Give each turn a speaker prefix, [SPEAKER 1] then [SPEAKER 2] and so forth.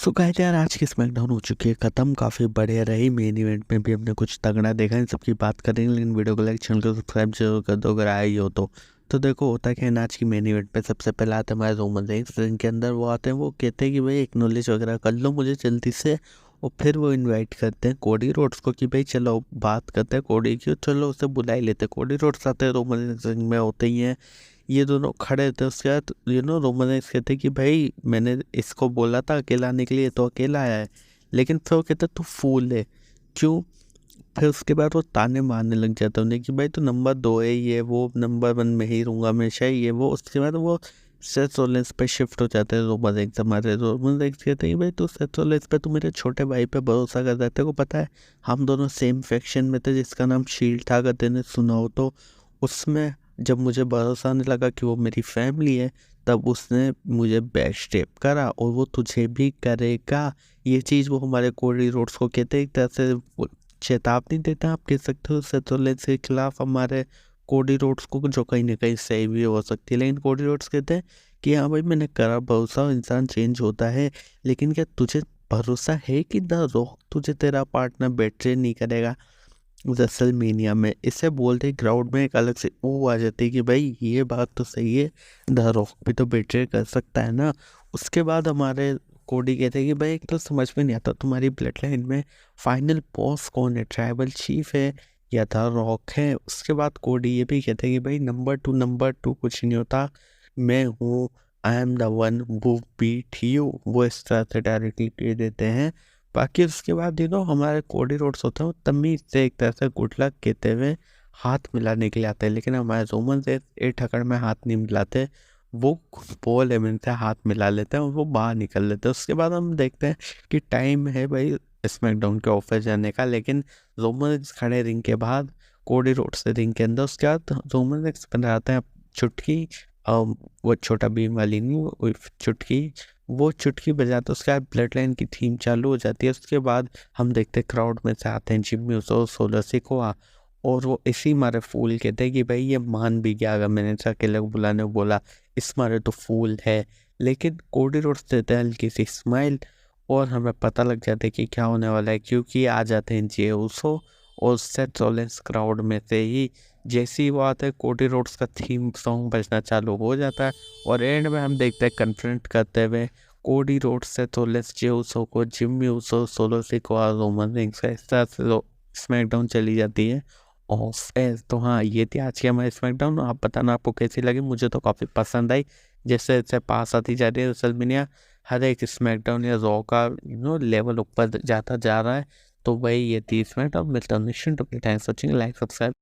[SPEAKER 1] So guys यार, आज की स्मैकडाउन हो चुकी है ख़त्म। काफ़ी बढ़िया रही। मेन इवेंट में भी हमने कुछ तगड़ा देखा, इन सबकी बात करेंगे, लेकिन वीडियो को लाइक, चैनल को सब्सक्राइब जरूर कर दो अगर आए ही हो तो देखो, होता क्या है ना, आज की मेन इवेंट पे सबसे पहले आते हैं हमारे रोमन रेंस। जिनके अंदर वो आते हैं, वो कहते हैं कि भाई एक्नॉलेज वगैरह कर लो मुझे जल्दी से। और फिर वो इनवाइट करते हैं कोडी रोड्स को कि भाई चलो बात करते हैं कोडी की, चलो उसे बुला ही लेते हैं। कोडी रोड्स आते हैं, रोमन रेंस में होते ही हैं। ये दोनों खड़े थे, उसके बाद रोमन रेंस कहते कि भाई मैंने इसको बोला था अकेला आने के लिए, तो अकेला आया है। लेकिन फिर वो कहते तू फूल है, क्यों? फिर उसके बाद वो ताने मारने लग जाता है उन्हें कि भाई तू नंबर 2 है, ये वो नंबर 1 में ही रहूँगा हमेशा, ये वो। उसके बाद वो सेथ रोलेंस पे शिफ्ट हो जाते हैं। रोमन रेंस हमारे रोमन रेंस कहते हैं कि भाई तू सेथ रोलेंस पे, तू मेरे छोटे भाई पे भरोसा कर रहा है। तेरे को पता है हम दोनों सेम फैक्शन में थे जिसका नाम शील्ड था, अगर तेने सुना हो तो। उसमें जब मुझे भरोसा आने लगा कि वो मेरी फैमिली है, तब उसने मुझे बैक स्टेप करा, और वो तुझे भी करेगा। ये चीज़ वो हमारे कोडी रोड्स को कहते हैं, एक तरह से वो चेतावनी देता है, आप कह सकते हो, सेथोलेंस के खिलाफ हमारे कोडी रोड्स को, जो कहीं ना कहीं सही भी हो सकती है। लेकिन कोडी रोड्स कहते हैं कि हाँ भाई मैंने करा भरोसा, इंसान चेंज होता है, लेकिन क्या तुझे भरोसा है कि द रॉक तुझे तेरा पार्टनर बेट्रे नहीं करेगा रेसलमेनिया में? इसे बोलते क्राउड में एक अलग से वो आ जाती है कि भाई ये बात तो सही है, द रॉक भी तो बेट्रे कर सकता है ना। उसके बाद हमारे कोडी कहते हैं कि भाई एक तो समझ में नहीं आता तुम्हारी ब्लड लाइन में फाइनल बॉस कौन है, ट्राइबल चीफ है या द रॉक है। उसके बाद कोडी ये भी कहते हैं कि भाई नंबर 2 कुछ नहीं होता, मैं हूँ, आई एम द वन वो बीट यू। वो इस तरह से डायरेक्टली कह देते हैं। बाकी उसके बाद हमारे कोडी रोड्स होते हैं, वो तमीज से एक तरह से गुड लक कहते हुए हाथ मिलाने के लिए आते हैं। लेकिन हमारे रोमन से एक ठकड़ में हाथ नहीं मिलाते, वो पॉल एमन से हाथ मिला लेते हैं और वो बाहर निकल लेते हैं। उसके बाद हम देखते हैं कि टाइम है भाई स्मैकडाउन के ऑफिस जाने का, लेकिन रोमन रेंस खड़े रिंग के बाहर, कोडी रोड्स से रिंग के अंदर। उसके बाद रोमन रेंस बनाते हैं चुटकी, वो छोटा बीम वाली नहीं, वो चुटकी, वो चुटकी बजाते उसके बाद ब्लड लाइन की थीम चालू हो जाती है। उसके बाद हम देखते क्राउड में से आते हैं जिम्मी ऊसो, सोलो सिकोआ, और वो इसी मारे फूल कहते हैं कि भाई ये मान भी गया, अगर मैंने अकेले को बुलाने को बोला, इस मारे तो फूल है। लेकिन कोडी रोड्स देते हैं हल्की सी स्माइल, और हमें पता लग जाता है कि क्या होने वाला है, क्योंकि आ जाते हैं जे ऊसो और सेथ रोलेंस क्राउड में से ही। जैसे ही वो आता है, कोडी रोड्स का थीम सॉन्ग बजना चालू हो जाता है, और एंड में हम देखते हैं कन्फ्रंट करते हुए कोडी रोड्स से तो लेस जे ऊसो को, Jimmy Uso, solo Sikoa, Roman Reigns का। इस तरह से स्मैकडाउन चली जाती है। और तो हाँ, ये थी आज की हमारी स्मैकडाउन। आप बताना आपको कैसी लगी, मुझे तो काफ़ी पसंद आई। जैसे जैसे पास आती जा रही है रेसलमेनिया, हर एक स्मैकडाउन या रॉ का लेवल ऊपर जाता जा रहा है। तो वही ये थी स्मैकडाउन। मिलता हूँ next time. Thanks for watching, like subscribe.